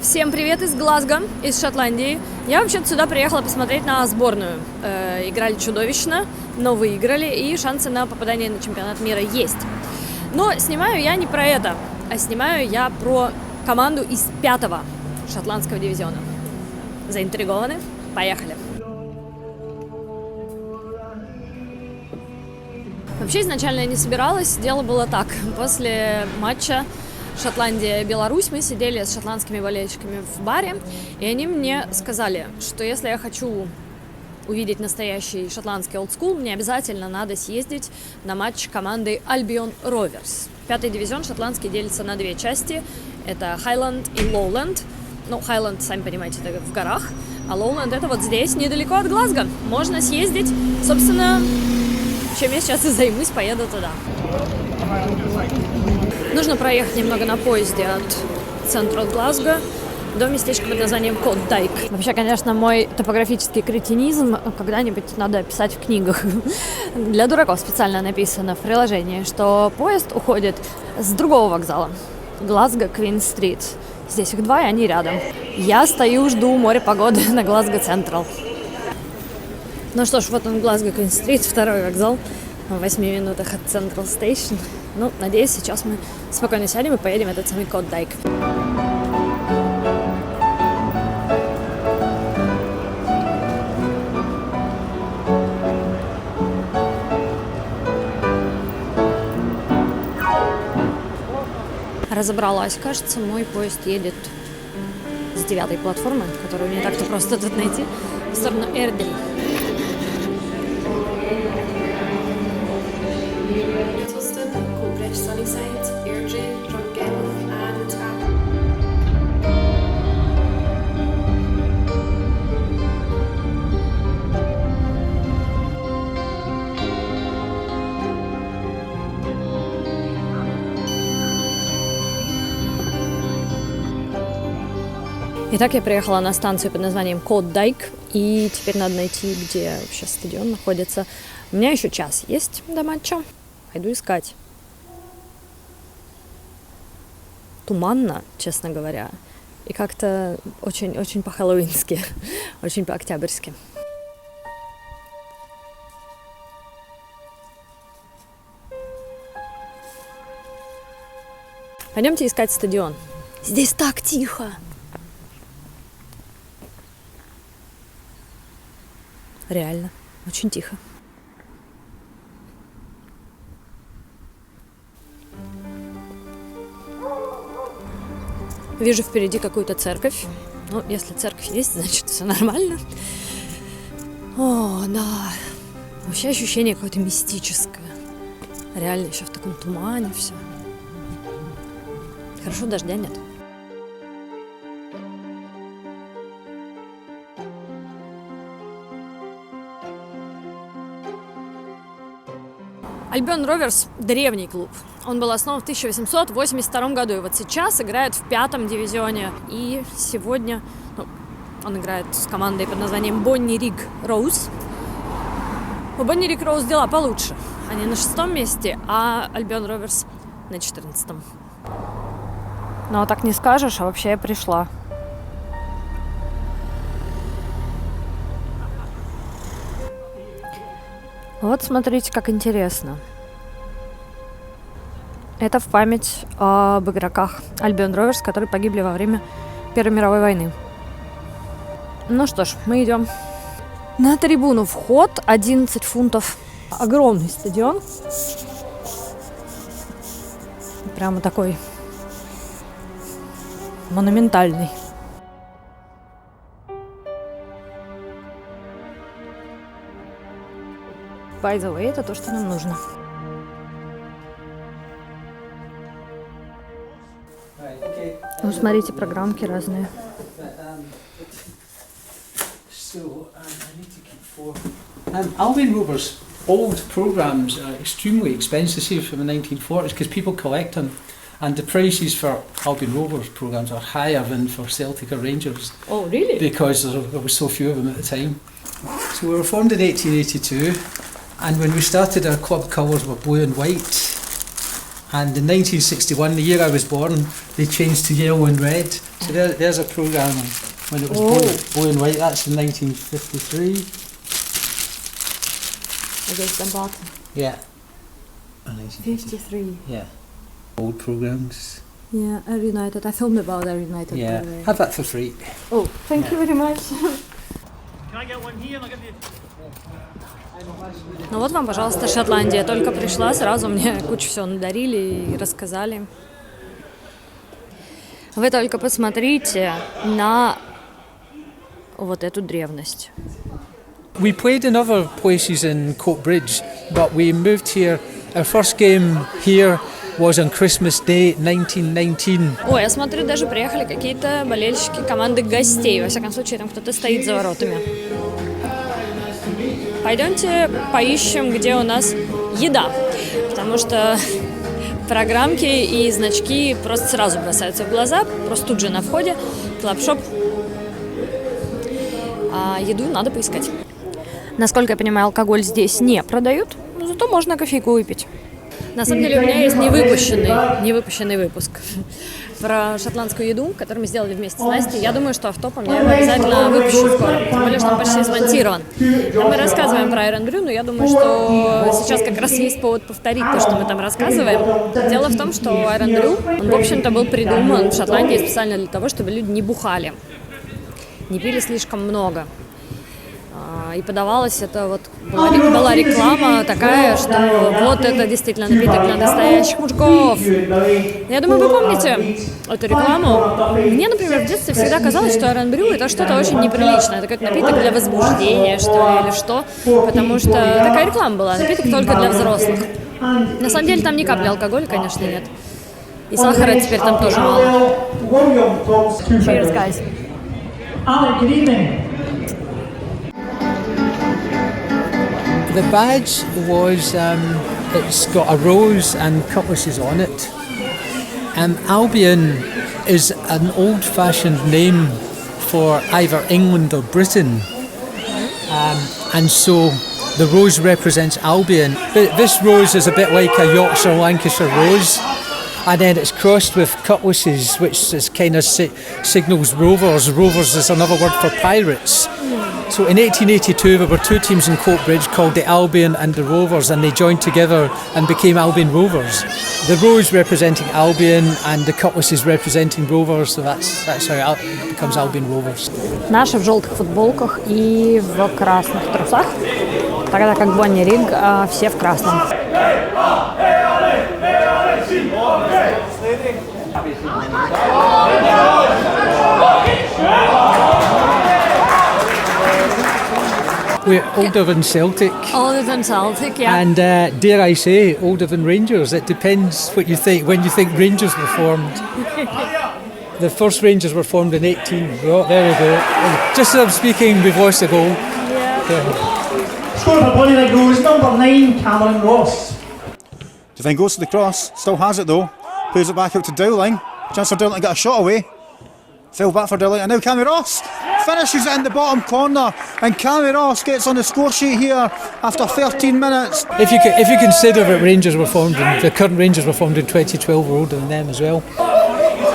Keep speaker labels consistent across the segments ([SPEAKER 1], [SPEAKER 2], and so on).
[SPEAKER 1] Всем привет из Глазго, из Шотландии. Я вообще-то сюда приехала посмотреть на сборную. Играли чудовищно, но выиграли, и шансы на попадание на чемпионат мира есть. Но снимаю я не про это, а снимаю я про команду из 5-го шотландского дивизиона. Заинтригованы? Поехали! Вообще изначально я не собиралась, дело было так. После матча Шотландия-Беларусь мы сидели с шотландскими болельщиками в баре, и они мне сказали, что если я хочу увидеть настоящий шотландский олдскул, мне обязательно надо съездить на матч команды Albion Rovers. 5-й дивизион шотландский делится на две части. Это Highland и Lowland. Ну, Highland, сами понимаете, это в горах, а Lowland это вот здесь, недалеко от Глазго. Можно съездить, собственно, чем я сейчас и займусь, поеду туда. Нужно проехать немного на поезде от центра Глазго до местечка под названием Кот-Дайк. Вообще, конечно, мой топографический кретинизм когда-нибудь надо описать в книгах. Для дураков специально написано в приложении, что поезд уходит с другого вокзала. Глазго Квин-стрит. Здесь их два, и они рядом. Я стою, жду море погоды на Глазго Централ. Ну что ж, вот он, Глазго Квин-стрит, второй вокзал. В 8 минутах от Централ Стейшн. Ну, надеюсь, сейчас мы спокойно сядем и поедем в этот самый Кот-Дайк. Разобралась, кажется, мой поезд едет с 9-й платформы, которую не так-то просто тут найти, в сторону Эрдри. Итак, я приехала на станцию под названием Кот-Дайк, и теперь надо найти, где вообще стадион находится. У меня еще час есть до матча. Пойду искать. Туманно, честно говоря, и как-то очень по-хэллоуински, очень по-октябрьски. Пойдемте искать стадион. Здесь так тихо. Реально, очень тихо. Вижу впереди какую-то церковь. Ну, если церковь есть, значит, все нормально. О, да. Вообще ощущение какое-то мистическое. Реально, еще в таком тумане все. Хорошо, дождя нет. Albion Rovers – древний клуб. Он был основан в 1882 году, и вот сейчас играет в 5-м дивизионе. И сегодня он играет с командой под названием Bonnie Rig Rose. У Bonnie Rig Rose дела получше. Они на 6-м месте, а Albion Rovers на 14-м. Ну, а так не скажешь, а вообще я пришла. Вот смотрите, как интересно. Это в память об игроках Albion Rovers, которые погибли во время Первой мировой войны. Ну что ж, мы идем на трибуну. Вход 11 фунтов. Огромный стадион. Прямо такой монументальный. By the way, это то, что нам нужно. Ну, смотрите, программки разные.
[SPEAKER 2] Albion Rovers' old programmes are extremely expensive from the 1940s because people collect them, and the prices for Albion Rovers programmes are higher than for Celtic or Rangers.
[SPEAKER 1] Oh, really?
[SPEAKER 2] Because there was so few of them at the time. So we were formed in 1882. And when we started, our club colours were blue and white, And in 1961, the year I was born, they changed to yellow and red. So there's a programme when it was blue and white. That's in 1953.
[SPEAKER 1] I guess the bottom.
[SPEAKER 2] Yeah.
[SPEAKER 1] 53.
[SPEAKER 2] Yeah. Old programmes.
[SPEAKER 1] Yeah, Air United. I filmed about Air United.
[SPEAKER 2] Yeah.
[SPEAKER 1] By the way.
[SPEAKER 2] Have that for free.
[SPEAKER 1] Oh, thank you very much.
[SPEAKER 3] Can I get one here and I'll give you...
[SPEAKER 1] Ну вот вам, пожалуйста, Шотландия. Я только пришла, сразу мне кучу всего надарили и рассказали. Вы только посмотрите на вот эту древность.
[SPEAKER 2] We played in other places in Coatbridge, but we moved here. Our first game here was on Christmas Day 1919.
[SPEAKER 1] Ой, я смотрю, даже приехали какие-то болельщики команды гостей. Во всяком случае, там кто-то стоит за воротами. Пойдемте поищем, где у нас еда, потому что программки и значки просто сразу бросаются в глаза, просто тут же на входе, клабшоп, а еду надо поискать. Насколько я понимаю, алкоголь здесь не продают, но зато можно кофейку выпить. На самом деле у меня есть невыпущенный выпуск про шотландскую еду, который мы сделали вместе с Настей. Я думаю, что автопом я его обязательно выпущу скоро, тем более, что он почти смонтирован. Там мы рассказываем про Irn-Bru, но я думаю, что сейчас как раз есть повод повторить то, что мы там рассказываем. Дело в том, что Irn-Bru, он, в общем-то, был придуман в Шотландии специально для того, чтобы люди не бухали, не пили слишком много. И подавалась это вот, была реклама такая, что вот это действительно напиток для настоящих мужиков. Я думаю, вы помните эту рекламу. Мне, например, в детстве всегда казалось, что Irn-Bru это что-то очень неприличное. Это какой-то напиток для возбуждения, что ли, или что. Потому что такая реклама была, напиток только для взрослых. На самом деле там ни капли алкоголя, конечно, нет. И сахара теперь там тоже мало. Cheers, guys.
[SPEAKER 3] Alec, good evening.
[SPEAKER 2] The badge was, it's got a rose and cutlasses on it. Albion is an old-fashioned name for either England or Britain. And so the rose represents Albion. But this rose is a bit like a Yorkshire Lancashire rose. And then it's crossed with cutlasses, which is kind of signals rovers. Rovers is another word for pirates. So in 1882 there were two teams in Coatbridge called the Albion and the Rovers, and they joined together and became Albion Rovers. The rose representing Albion and the cutlasses representing Rovers, so that's how it becomes Albion Rovers.
[SPEAKER 1] Наши в желтых футболках и в красных трусах, тогда как Бонни Риг все в красном.
[SPEAKER 2] We're older than Celtic.
[SPEAKER 1] Older than Celtic, yeah.
[SPEAKER 2] And dare I say, older than Rangers. It depends what you think. When you think Rangers were formed. The first Rangers were formed in 18. Oh, there we go. Just as I'm speaking, we've lost a goal.
[SPEAKER 1] Yeah.
[SPEAKER 3] Scored for Bonnyrigg Rose, number 9, Cameron Ross.
[SPEAKER 4] Devine goes to the cross, still has it though. Plays it back out to Dowling. Chance for Dowling to get a shot away. Fell back for Dowling, and now Cammy Ross finishes it in the bottom corner, and Cammy Ross gets on the score sheet here after 13 minutes.
[SPEAKER 2] If you consider that Rangers were formed, the current Rangers were formed in 2012, we're older than them as well.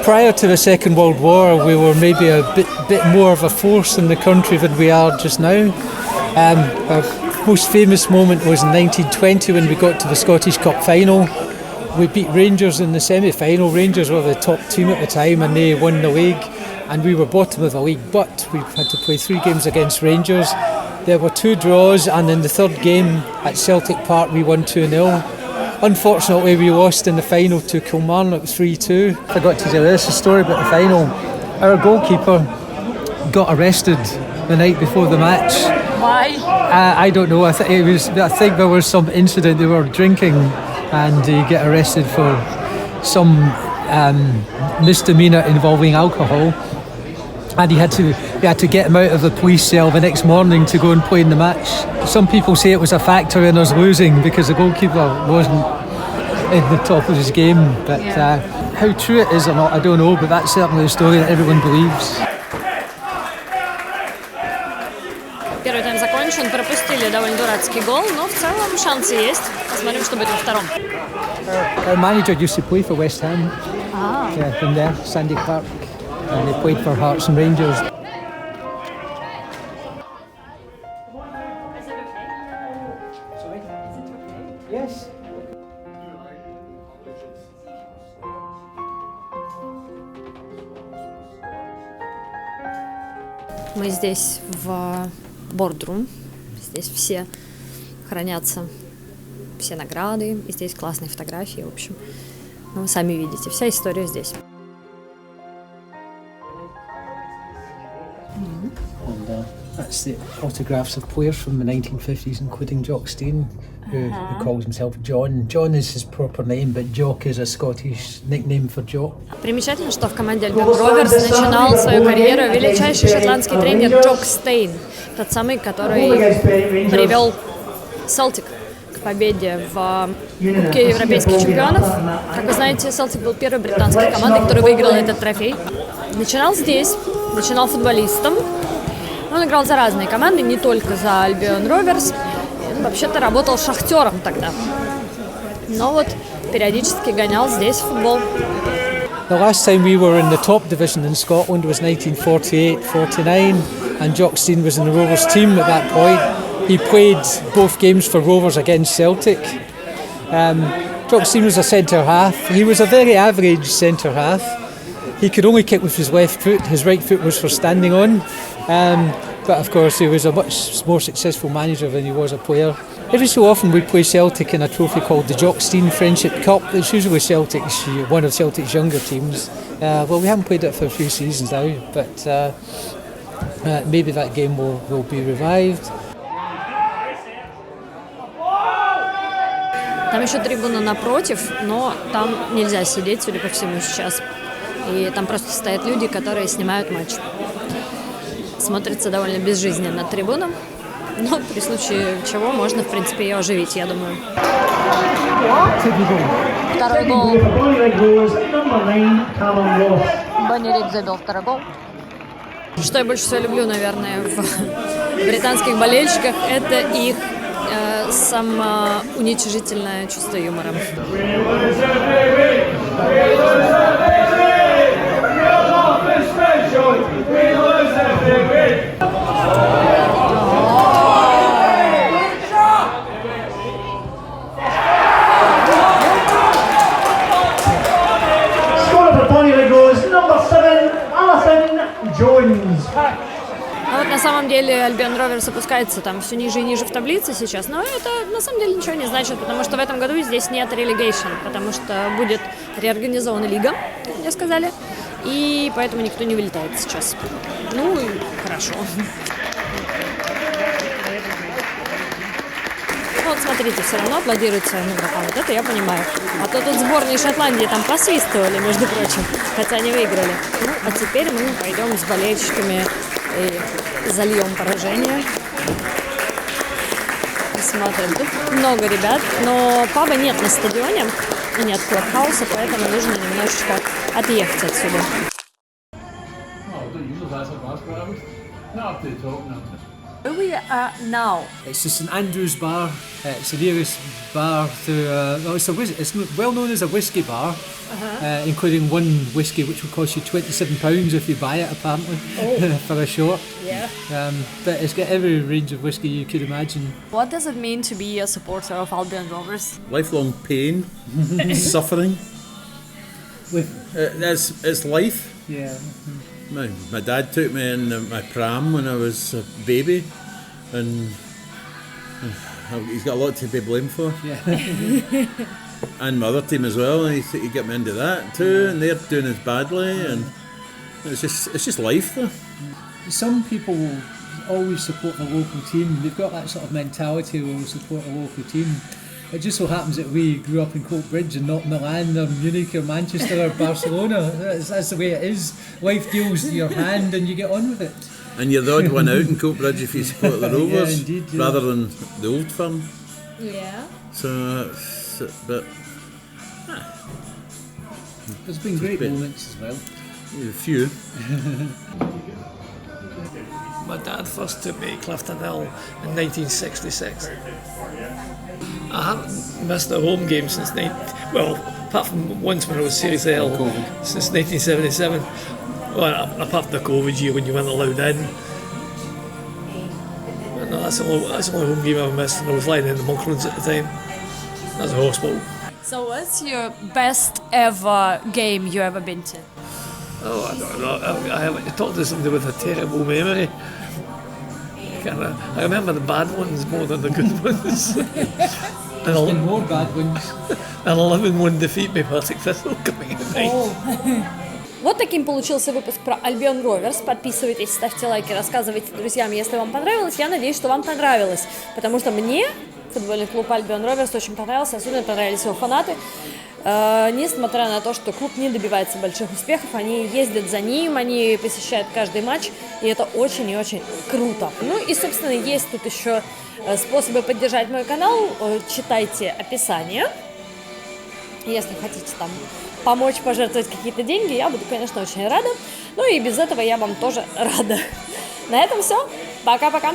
[SPEAKER 2] Prior to the Second World War, we were maybe a bit more of a force in the country than we are just now. Our most famous moment was in 1920 when we got to the Scottish Cup final. We beat Rangers in the semi-final. Rangers were the top team at the time and they won the league, and we were bottom of the league, but we had to play 3 games against Rangers. There were 2 draws, and in the third game at Celtic Park we won 2-0. Unfortunately we lost in the final to Kilmarnock 3-2. I forgot to tell this, a story about the final. Our goalkeeper got arrested the night before the match.
[SPEAKER 1] Why?
[SPEAKER 2] I don't know. I think there was some incident. They were drinking, and he get arrested for some misdemeanour involving alcohol. And he had to get him out of the police cell the next morning to go and play in the match. Some people say it was a factor in us losing because the goalkeeper wasn't in the top of his game. But how true it is or not, I don't know. But that's certainly a story that everyone believes.
[SPEAKER 1] Первый тайм закончен. Мюнхен пропустили довольно дурацкий гол, но в целом шансы есть. Посмотрим, что будет во втором.
[SPEAKER 2] Our manager used to play for West Ham. Yeah, from there, Sandy Clark. And he played for Hearts and Rangers. Yes.
[SPEAKER 1] Мы здесь в Boardroom. Здесь все хранятся, все награды. И здесь классные фотографии, в общем. Ну, вы сами видите, вся история здесь.
[SPEAKER 2] And that's the autographs of players from the 1950s, including Jock Stein, who calls himself John. John is his proper name, but Jock is a Scottish nickname for Jock.
[SPEAKER 1] Примечательно, что в команде Albion Rovers начинал свою карьеру величайший шотландский тренер Джок Стейн, тот самый, который привел Селтик к победе в Кубке Европейских чемпионов. Как вы знаете, Селтик был первой британской командой, которая выиграла этот трофей. Начинал здесь, начинал футболистом. Он играл за разные команды, не только за Albion Rovers. Он вообще-то работал шахтером тогда. Но вот периодически гонял здесь футбол.
[SPEAKER 2] The last time we were in the top division in Scotland was 1948-49, and Jock Stein was in the Rovers team at that point. He played both games for Rovers against Celtic. Jock Stein was a centre-half. He was a very average centre-half. He could only kick with his left foot. His right foot was for standing on. But of course he was a much more successful manager than he was a player. Every so often we play Celtic in a trophy called the Jock Stein Friendship Cup. It's usually Celtic's, one of Celtic's younger teams. Well, we haven't played it for a few seasons now, but maybe that game will be revived.
[SPEAKER 1] Там еще трибуна напротив, но там нельзя сидеть, судя по всему, сейчас. И там просто стоят люди, которые снимают матч. Смотрится довольно безжизненно трибуна, но при случае чего можно, в принципе, ее оживить, я думаю. Второй гол. Бонни Рик забил второй гол. Что я больше всего люблю, наверное, в британских болельщиках, это их самоуничижительное чувство юмора. А вот на самом деле Albion Rovers опускается там все ниже и ниже в таблице сейчас, но это на самом деле ничего не значит, потому что в этом году здесь нет relegation, потому что будет реорганизована лига, как мне сказали, и поэтому никто не вылетает сейчас. Ну и хорошо. Вот смотрите, все равно аплодируют своим игрокам, вот это я понимаю. А то тут сборные Шотландии там посвистывали, между прочим, хотя они выиграли. Ну, а теперь мы пойдем с болельщиками и зальем поражение. Смотрим, тут много ребят, но паба нет на стадионе, нет клабхауса, поэтому нужно немножечко отъехать отсюда. Where we are now?
[SPEAKER 2] It's the St Andrews Bar. It's the nearest bar to. Well, it's well known as a whiskey bar, including one whiskey which will cost you £27 if you buy it, apparently, for a shot.
[SPEAKER 1] Yeah.
[SPEAKER 2] But it's got every range of whiskey you could imagine.
[SPEAKER 1] What does it mean to be a supporter of Albion Rovers?
[SPEAKER 5] Lifelong pain, suffering. It's life.
[SPEAKER 2] Yeah.
[SPEAKER 5] My dad took me in my pram when I was a baby, and he's got a lot to be blamed for.
[SPEAKER 2] Yeah.
[SPEAKER 5] And my other team as well. And he got me into that too, and they're doing as badly, and it's just life though.
[SPEAKER 2] Some people will always support the local team. They've got that sort of mentality where we'll support a local team. It just so happens that we grew up in Coatbridge and not Milan or Munich or Manchester or Barcelona. That's the way it is. Life deals your hand and you get on with it.
[SPEAKER 5] And you're the odd one out in Coatbridge if you support the Rovers,
[SPEAKER 2] yeah, indeed, yeah.
[SPEAKER 5] rather than the old firm.
[SPEAKER 1] Yeah.
[SPEAKER 5] So, but
[SPEAKER 2] There's been great moments as well.
[SPEAKER 5] a few.
[SPEAKER 6] my dad first took me to Clifton Hill in 1966. I haven't missed a home game since apart from once when I was Series L, since 1977. Well, apart from the COVID year when you weren't allowed in. But no, that's the only home game I ever missed, and I was lying in the Monklands at the time. That was a hospital.
[SPEAKER 1] So what's your best ever game you ever been to?
[SPEAKER 6] Oh, I don't know. I haven't talked to somebody with a terrible memory. I remember the bad ones more than the good ones.
[SPEAKER 2] And more bad ones.
[SPEAKER 6] An 11-1 defeat by Partick Thistle coming in ninth.
[SPEAKER 1] Вот таким получился выпуск про Альбион Роверс. Подписывайтесь, ставьте лайки, рассказывайте друзьям, если вам понравилось. Я надеюсь, что вам понравилось, потому что мне футбольный клуб Альбион Роверс очень понравился, особенно понравились его фанаты. Несмотря на то, что клуб не добивается больших успехов, они ездят за ним, они посещают каждый матч, и это очень и очень круто. Ну и, собственно, есть тут еще способы поддержать мой канал. Читайте описание. Если хотите там помочь, пожертвовать какие-то деньги, я буду, конечно, очень рада. Ну и без этого я вам тоже рада. На этом все. Пока-пока.